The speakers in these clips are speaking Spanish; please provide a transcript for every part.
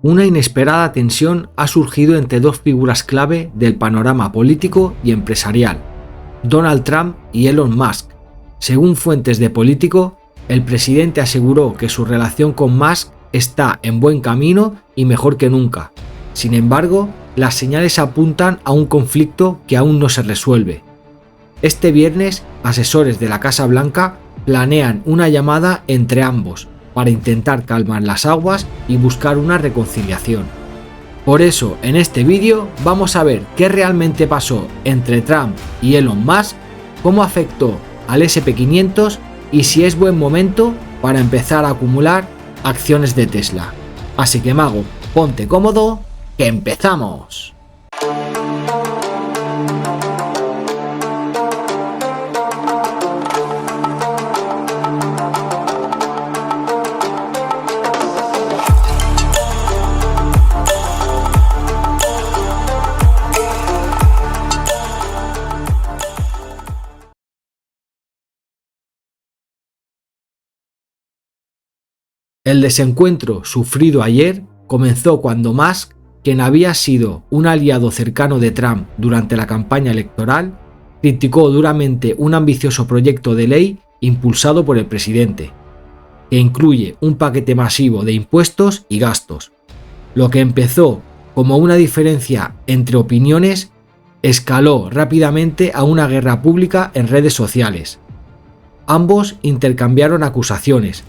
Una inesperada tensión ha surgido entre dos figuras clave del panorama político y empresarial, Donald Trump y Elon Musk. Según fuentes de Político, el presidente aseguró que su relación con Musk está en buen camino y mejor que nunca. Sin embargo, las señales apuntan a un conflicto que aún no se resuelve. Este viernes, asesores de la Casa Blanca planean una llamada entre ambos para intentar calmar las aguas y buscar una reconciliación. Por eso, en este vídeo vamos a ver qué realmente pasó entre Trump y Elon Musk, cómo afectó al SP500 y si es buen momento para empezar a acumular acciones de Tesla. Así que mago, ponte cómodo, que empezamos. El desencuentro sufrido ayer comenzó cuando Musk, quien había sido un aliado cercano de Trump durante la campaña electoral, criticó duramente un ambicioso proyecto de ley impulsado por el presidente, que incluye un paquete masivo de impuestos y gastos. Lo que empezó como una diferencia entre opiniones escaló rápidamente a una guerra pública en redes sociales. Ambos intercambiaron acusaciones,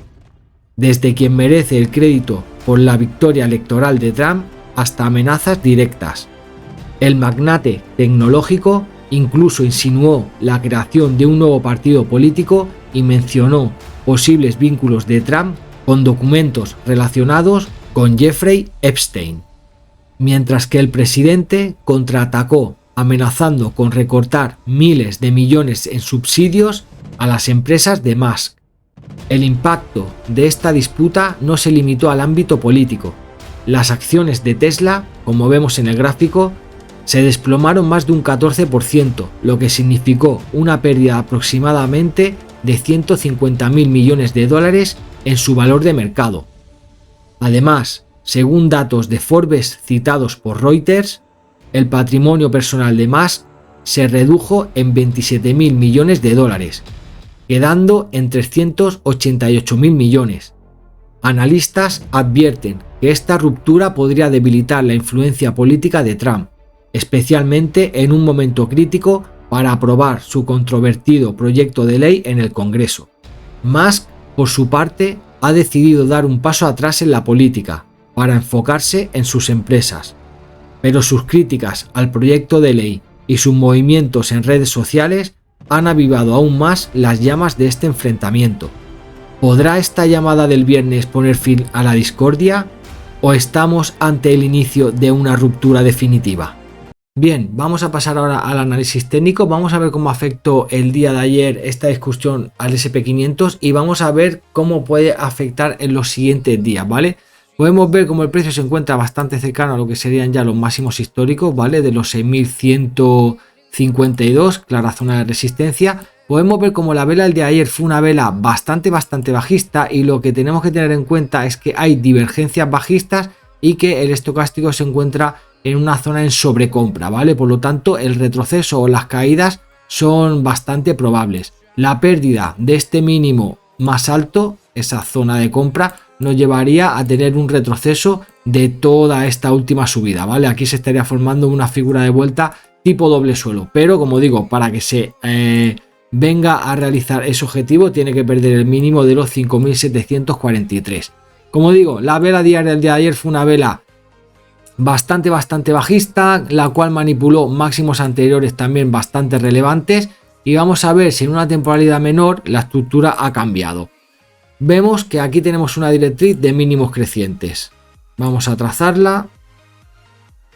desde quien merece el crédito por la victoria electoral de Trump hasta amenazas directas. El magnate tecnológico incluso insinuó la creación de un nuevo partido político y mencionó posibles vínculos de Trump con documentos relacionados con Jeffrey Epstein. Mientras que el presidente contraatacó amenazando con recortar miles de millones en subsidios a las empresas de Musk. El impacto de esta disputa no se limitó al ámbito político. Las acciones de Tesla, como vemos en el gráfico, se desplomaron más de un 14%, lo que significó una pérdida aproximadamente de 150.000 millones de dólares en su valor de mercado. Además, según datos de Forbes citados por Reuters, el patrimonio personal de Musk se redujo en 27.000 millones de dólares, quedando en 388.000 millones. Analistas advierten que esta ruptura podría debilitar la influencia política de Trump, especialmente en un momento crítico para aprobar su controvertido proyecto de ley en el Congreso. Musk, por su parte, ha decidido dar un paso atrás en la política para enfocarse en sus empresas, pero sus críticas al proyecto de ley y sus movimientos en redes sociales han avivado aún más las llamas de este enfrentamiento. ¿Podrá esta llamada del viernes poner fin a la discordia o estamos ante el inicio de una ruptura definitiva? Bien, vamos a pasar ahora al análisis técnico, vamos a ver cómo afectó el día de ayer esta discusión al SP500 y vamos a ver cómo puede afectar en los siguientes días, ¿vale? Podemos ver cómo el precio se encuentra bastante cercano a lo que serían ya los máximos históricos, ¿vale? De los 6.152, clara zona de resistencia. Podemos ver como la vela del día de ayer fue una vela bastante bajista y lo que tenemos que tener en cuenta es que hay divergencias bajistas y que el estocástico se encuentra en una zona en sobrecompra, ¿vale? Por lo tanto, el retroceso o las caídas son bastante probables. La pérdida de este mínimo más alto, esa zona de compra, nos llevaría a tener un retroceso de toda esta última subida, ¿vale? Aquí se estaría formando una figura de vuelta tipo doble suelo, pero como digo, para que se venga a realizar ese objetivo tiene que perder el mínimo de los 5.743. Como digo, la vela diaria del día de ayer fue una vela bastante bajista, la cual manipuló máximos anteriores también bastante relevantes y vamos a ver si en una temporalidad menor la estructura ha cambiado. Vemos que aquí tenemos una directriz de mínimos crecientes. Vamos a trazarla.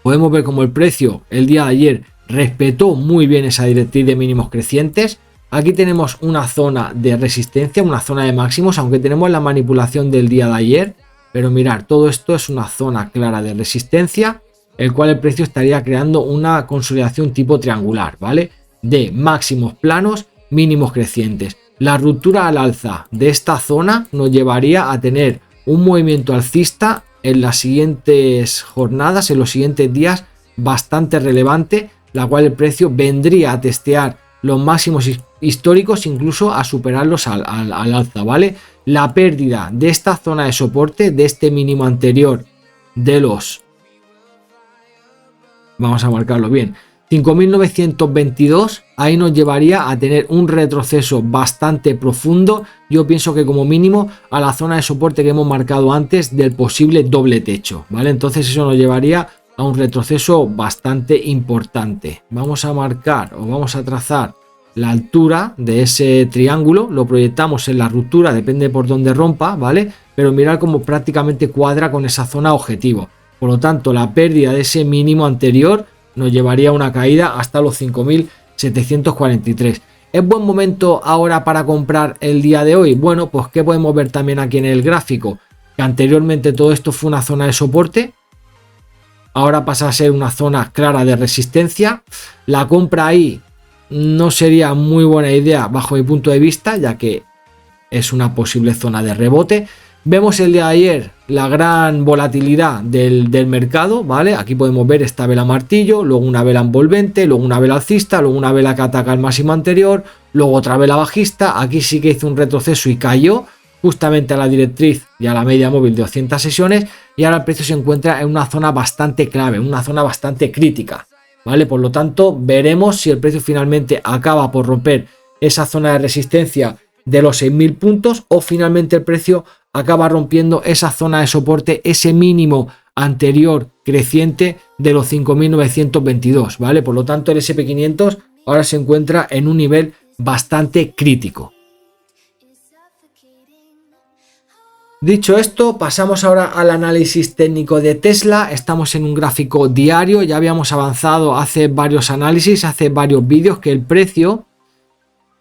Podemos ver como el precio el día de ayer respetó muy bien esa directriz de mínimos crecientes. Aquí tenemos una zona de resistencia, una zona de máximos, aunque tenemos la manipulación del día de ayer. Pero mirar, todo esto es una zona clara de resistencia, el cual el precio estaría creando una consolidación tipo triangular, ¿vale? De máximos planos, mínimos crecientes. La ruptura al alza de esta zona nos llevaría a tener un movimiento alcista en las siguientes jornadas, en los siguientes días, bastante relevante, la cual el precio vendría a testear los máximos históricos, incluso a superarlos al alza, ¿vale? La pérdida de esta zona de soporte, de este mínimo anterior de los, vamos a marcarlo bien, 5.922, ahí nos llevaría a tener un retroceso bastante profundo. Yo pienso que como mínimo a la zona de soporte que hemos marcado antes del posible doble techo, ¿vale? Entonces eso nos llevaría a un retroceso bastante importante. Vamos a marcar o vamos a trazar la altura de ese triángulo, lo proyectamos en la ruptura, depende por dónde rompa, ¿vale? Pero mirad cómo prácticamente cuadra con esa zona objetivo. Por lo tanto, la pérdida de ese mínimo anterior nos llevaría a una caída hasta los 5.743. ¿Es buen momento ahora para comprar el día de hoy? Bueno, pues ¿qué podemos ver también aquí en el gráfico? Que anteriormente todo esto fue una zona de soporte, ahora pasa a ser una zona clara de resistencia. La compra ahí no sería muy buena idea bajo mi punto de vista, ya que es una posible zona de rebote. Vemos el día de ayer la gran volatilidad del mercado, ¿vale? Aquí podemos ver esta vela martillo, luego una vela envolvente, luego una vela alcista, luego una vela que ataca el máximo anterior, luego otra vela bajista. Aquí sí que hizo un retroceso y cayó justamente a la directriz y a la media móvil de 200 sesiones, y ahora el precio se encuentra en una zona bastante clave, una zona bastante crítica, ¿vale? Por lo tanto, veremos si el precio finalmente acaba por romper esa zona de resistencia de los 6.000 puntos o finalmente el precio acaba rompiendo esa zona de soporte, ese mínimo anterior creciente de los 5.922, ¿vale? Por lo tanto, el SP500 ahora se encuentra en un nivel bastante crítico. Dicho esto, pasamos ahora al análisis técnico de Tesla. Estamos en un gráfico diario, ya habíamos avanzado hace varios análisis, hace varios vídeos, que el precio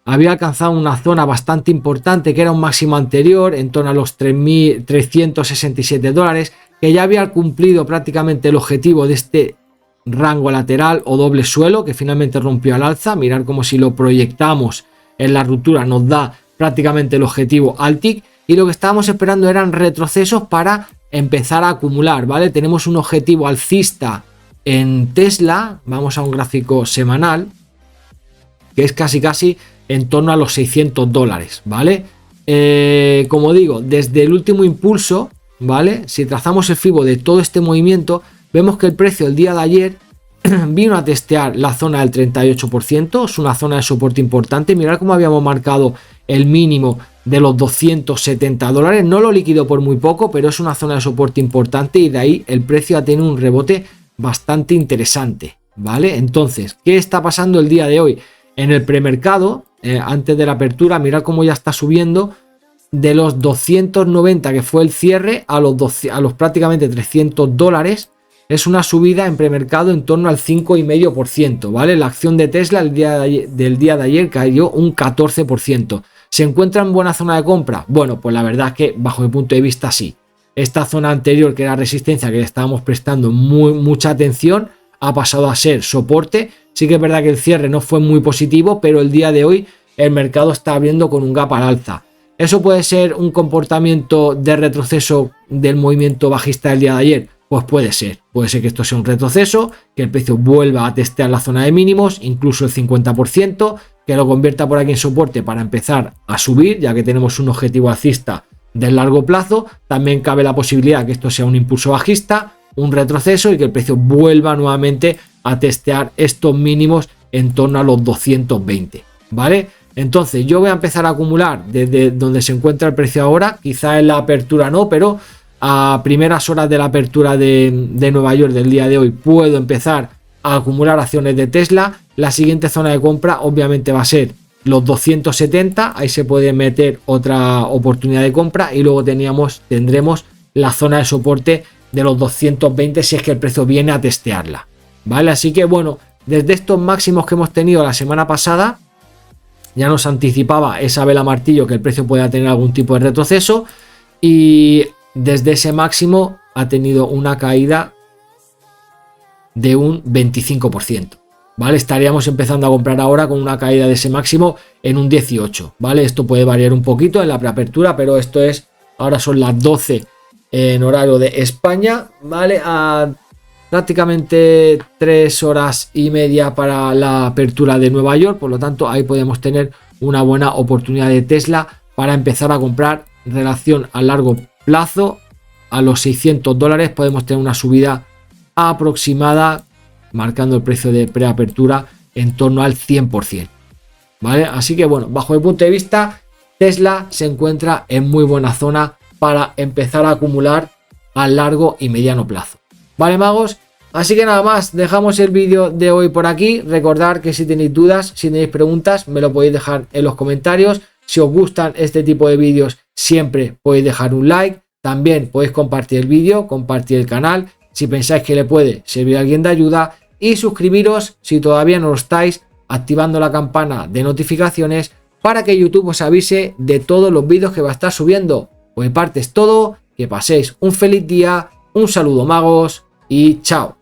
había alcanzado una zona bastante importante, que era un máximo anterior en torno a los 3.367 dólares, que ya había cumplido prácticamente el objetivo de este rango lateral o doble suelo, que finalmente rompió al alza. Mirar como si lo proyectamos en la ruptura nos da prácticamente el objetivo al tick, y lo que estábamos esperando eran retrocesos para empezar a acumular, ¿vale? Tenemos un objetivo alcista en Tesla, vamos a un gráfico semanal, que es casi en torno a los 600 dólares, ¿vale? Como digo, desde el último impulso, ¿vale? Si trazamos el fibo de todo este movimiento, vemos que el precio el día de ayer vino a testear la zona del 38%, es una zona de soporte importante. Mirad cómo habíamos marcado el mínimo de los 270 dólares, no lo liquidó por muy poco, pero es una zona de soporte importante y de ahí el precio ha tenido un rebote bastante interesante, ¿vale? Entonces, ¿qué está pasando el día de hoy? En el premercado, antes de la apertura, mirad cómo ya está subiendo de los 290 que fue el cierre a los prácticamente 300 dólares. Es una subida en premercado en torno al 5,5%, ¿vale? La acción de Tesla del día de ayer cayó un 14%. ¿Se encuentra en buena zona de compra? Bueno, pues la verdad es que bajo mi punto de vista sí. Esta zona anterior, que era resistencia, que le estábamos prestando mucha atención, ha pasado a ser soporte. Sí que es verdad que el cierre no fue muy positivo, pero el día de hoy el mercado está abriendo con un gap al alza. ¿Eso puede ser un comportamiento de retroceso del movimiento bajista del día de ayer? Pues puede ser que esto sea un retroceso, que el precio vuelva a testear la zona de mínimos, incluso el 50%, que lo convierta por aquí en soporte para empezar a subir, ya que tenemos un objetivo alcista de largo plazo. También cabe la posibilidad que esto sea un impulso bajista, un retroceso, y que el precio vuelva nuevamente a testear estos mínimos en torno a los 220, ¿vale? Entonces yo voy a empezar a acumular desde donde se encuentra el precio ahora, quizá en la apertura no, pero a primeras horas de la apertura de Nueva York del día de hoy puedo empezar a acumular acciones de Tesla. La siguiente zona de compra obviamente va a ser los 270, ahí se puede meter otra oportunidad de compra, y luego tendremos la zona de soporte de los 220 si es que el precio viene a testearla, ¿vale? Así que bueno, desde estos máximos que hemos tenido la semana pasada ya nos anticipaba esa vela martillo que el precio pueda tener algún tipo de retroceso, y desde ese máximo ha tenido una caída de un 25%, ¿vale? Estaríamos empezando a comprar ahora con una caída de ese máximo en un 18%, ¿vale? Esto puede variar un poquito en la preapertura, pero esto es, ahora son las 12 en horario de España, ¿vale? A prácticamente 3 horas y media para la apertura de Nueva York, por lo tanto ahí podemos tener una buena oportunidad de Tesla para empezar a comprar. En relación a largo plazo, a los $600 podemos tener una subida aproximada, marcando el precio de preapertura en torno al 100%, ¿vale? Así que bueno, bajo mi punto de vista, Tesla se encuentra en muy buena zona para empezar a acumular a largo y mediano plazo, ¿vale, magos? Así que nada más, dejamos el vídeo de hoy por aquí. Recordad que si tenéis dudas, si tenéis preguntas, me lo podéis dejar en los comentarios. Si os gustan este tipo de vídeos, siempre podéis dejar un like. También podéis compartir el vídeo, compartir el canal si pensáis que le puede servir a alguien de ayuda, y suscribiros si todavía no lo estáis, activando la campana de notificaciones para que YouTube os avise de todos los vídeos que va a estar subiendo. Por mi parte es todo, que paséis un feliz día, un saludo, magos, y chao.